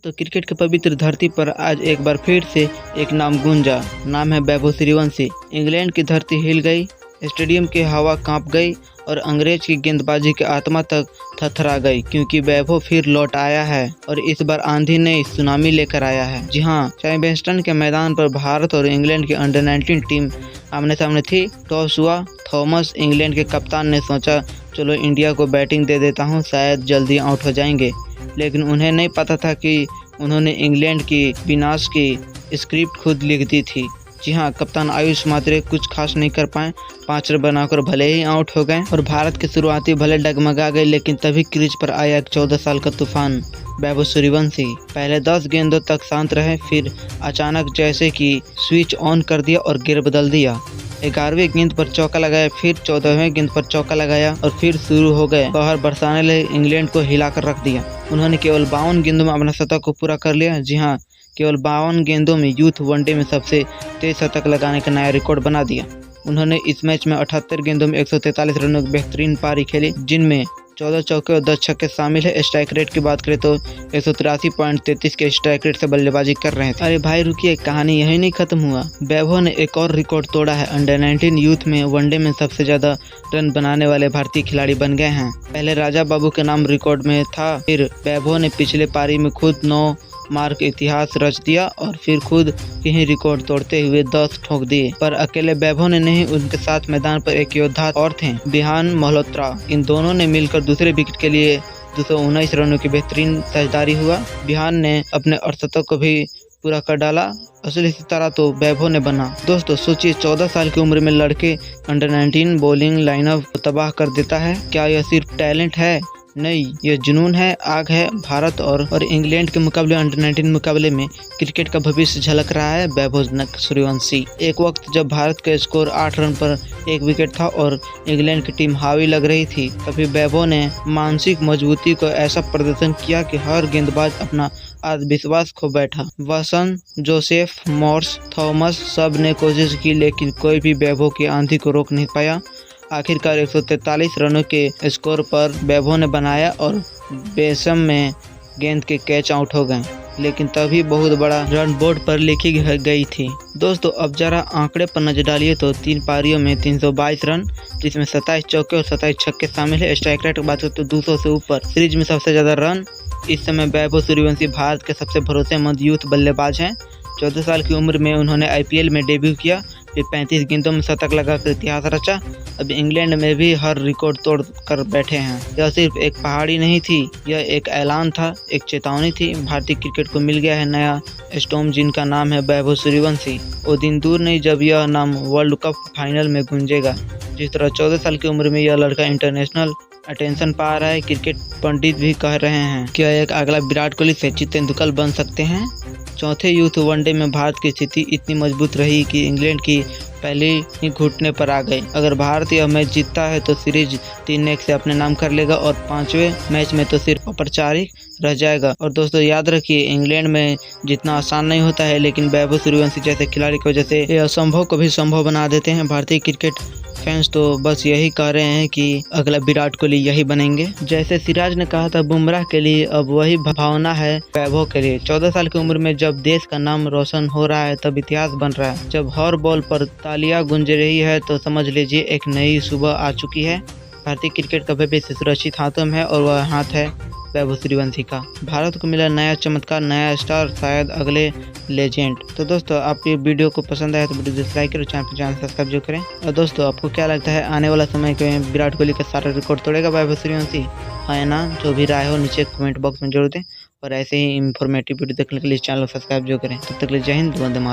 दोस्तों क्रिकेट की पवित्र धरती पर आज एक बार फिर से एक नाम गूंजा। नाम है वैभव सूर्यवंशी। इंग्लैंड की धरती हिल गई, स्टेडियम की हवा कांप गई और अंग्रेज की गेंदबाजी की आत्मा तक थरथरा गई, क्योंकि वैभव फिर लौट आया है और इस बार आंधी ने सुनामी लेकर आया है। जी हाँ, चाइवेस्टन के मैदान पर भारत और इंग्लैंड की अंडर 19 टीम आमने सामने थी। टॉस हुआ। थॉमस इंग्लैंड के कप्तान ने सोचा चलो इंडिया को बैटिंग दे देता हूँ, शायद जल्दी आउट हो जाएंगे। लेकिन उन्हें नहीं पता था कि उन्होंने इंग्लैंड की विनाश की स्क्रिप्ट खुद लिख दी थी। जी हाँ, कप्तान आयुष मात्रे कुछ खास नहीं कर पाए। 5 रन बनाकर भले ही आउट हो गए और भारत की शुरुआती भले डगमगा गई, लेकिन तभी क्रीज पर आया एक 14 साल का तूफान वैभव सूर्यवंशी। पहले 10 गेंदों तक शांत रहे, फिर अचानक जैसे कि स्विच ऑन कर दिया और गियर बदल दिया। 11वीं गेंद पर चौका लगाया, फिर 14वीं गेंद पर चौका लगाया और फिर शुरू हो गए कहर बरसाने लगे। इंग्लैंड को हिलाकर रख दिया। उन्होंने केवल 52 गेंदों में अपना शतक को पूरा कर लिया। जी हाँ, केवल 52 गेंदों में यूथ वनडे में सबसे तेज शतक लगाने का नया रिकॉर्ड बना दिया। उन्होंने इस मैच में 78 गेंदों में 143 रनों की बेहतरीन पारी खेली, जिनमें 14 चौके और 10 छक्के शामिल है। स्ट्राइक रेट की बात करें तो 183.33 के स्ट्राइक रेट से बल्लेबाजी कर रहे थे। अरे भाई रुकिए, कहानी यही नहीं खत्म हुआ। वैभव ने एक और रिकॉर्ड तोड़ा है। अंडर 19 यूथ में वनडे में सबसे ज्यादा रन बनाने वाले भारतीय खिलाड़ी बन गए हैं। पहले राजा बाबू के नाम रिकॉर्ड में था, फिर वैभव ने पिछले पारी में खुद 9 मार्क इतिहास रच दिया और फिर खुद ही रिकॉर्ड तोड़ते हुए 10 ठोक दिए। पर अकेले वैभव ने नहीं, उनके साथ मैदान पर एक योद्धा और थे, बिहान मल्होत्रा। इन दोनों ने मिलकर दूसरे विकेट के लिए 219 रनों की बेहतरीन साझेदारी हुआ। बिहान ने अपने अर्धशतक को भी पूरा कर डाला। असली सितारा तो वैभव ने बना। दोस्तों सोचिए, 14 साल की उम्र में लड़के अंडर 19 बॉलिंग लाइनअप को तबाह कर देता है। क्या यह सिर्फ टैलेंट है? नहीं, यह जुनून है, आग है। भारत और इंग्लैंड के मुकाबले अंडर 19 मुकाबले में क्रिकेट का भविष्य झलक रहा है वैभव सूर्यवंशी। एक वक्त जब भारत का स्कोर 8 रन पर 1 विकेट था और इंग्लैंड की टीम हावी लग रही थी, तभी वैभव ने मानसिक मजबूती को ऐसा प्रदर्शन किया कि हर गेंदबाज अपना आत्मविश्वास खो बैठा। वसन, जोसेफ, मॉर्स, थॉमस सब ने कोशिश की, लेकिन कोई भी वैभव की आंधी को रोक नहीं पाया। आखिरकार 143 रनों के स्कोर पर वैभव ने बनाया और बेसम में गेंद के कैच आउट हो गए, लेकिन तभी बहुत बड़ा रन बोर्ड पर लिखी गई थी। दोस्तों अब जरा आंकड़े पर नजर डालिए तो 3 पारियों में 322 रन, जिसमें 27 चौके और 27 छक्के शामिल है। स्ट्राइक रेट की बात करें तो 200 से ऊपर। सीरीज में सबसे ज्यादा रन इस समय वैभव सूर्यवंशी भारत के सबसे भरोसेमंद यूथ बल्लेबाज हैं। 14 साल की उम्र में उन्होंने IPL में डेब्यू किया, फिर 35 गेंदों में शतक लगाकर इतिहास रचा। अब इंग्लैंड में भी हर रिकॉर्ड तोड़ कर बैठे हैं। यह सिर्फ एक पहाड़ी नहीं थी, यह एक ऐलान था, एक चेतावनी थी। भारतीय क्रिकेट को मिल गया है नया स्टॉर्म, जिनका नाम है वैभव सूर्यवंशी। वो दिन दूर नहीं जब यह नाम वर्ल्ड कप फाइनल में गूंजेगा। जिस तरह 14 साल की उम्र में यह लड़का इंटरनेशनल अटेंशन पा रहा है, क्रिकेट पंडित भी कह रहे हैं क्या एक अगला विराट कोहली, सचिन तेंदुलकर बन सकते हैं। चौथे यूथ वनडे में भारत की स्थिति इतनी मजबूत रही कि इंग्लैंड की पहले ही घुटने पर आ गई। अगर भारत यह मैच जीतता है तो सीरीज 3-1 से अपने नाम कर लेगा और 5वें मैच में तो सिर्फ औपचारिक रह जाएगा। और दोस्तों याद रखिए, इंग्लैंड में जितना आसान नहीं होता है, लेकिन वैभव सूर्यवंशी जैसे खिलाड़ी की वजह से ये असंभव को भी संभव बना देते हैं। भारतीय क्रिकेट फैंस तो बस यही कह रहे हैं कि अगला विराट कोहली यही बनेंगे। जैसे सिराज ने कहा था बुमराह के लिए, अब वही भावना है वैभव के लिए। 14 साल की उम्र में जब देश का नाम रोशन हो रहा है, तब इतिहास बन रहा है। जब हर बॉल पर तालियां गूंज रही है, तो समझ लीजिए एक नई सुबह आ चुकी है। भारतीय क्रिकेट का भविष्य सुरक्षित हाथों में है और वह हाथ है वैभव सूर्यवंशी का। भारत को मिला नया चमत्कार, नया स्टार, शायद अगले लेजेंड। तो दोस्तों आपकी वीडियो को पसंद आया तो वीडियो डिसलाइक करें, चैनल सब्सक्राइब जो करें। और दोस्तों आपको क्या लगता है आने वाला समय में विराट कोहली का सारा रिकॉर्ड तोड़ेगा वैभव सूर्यवंशी, है ना? जो भी राय हो नीचे कमेंट बॉक्स में जरूर दें और ऐसे ही इंफॉर्मेटिव वीडियो देखने के लिए चैनल को सब्सक्राइब जो करें। तब तक के लिए जय हिंद, वंदे मातरम।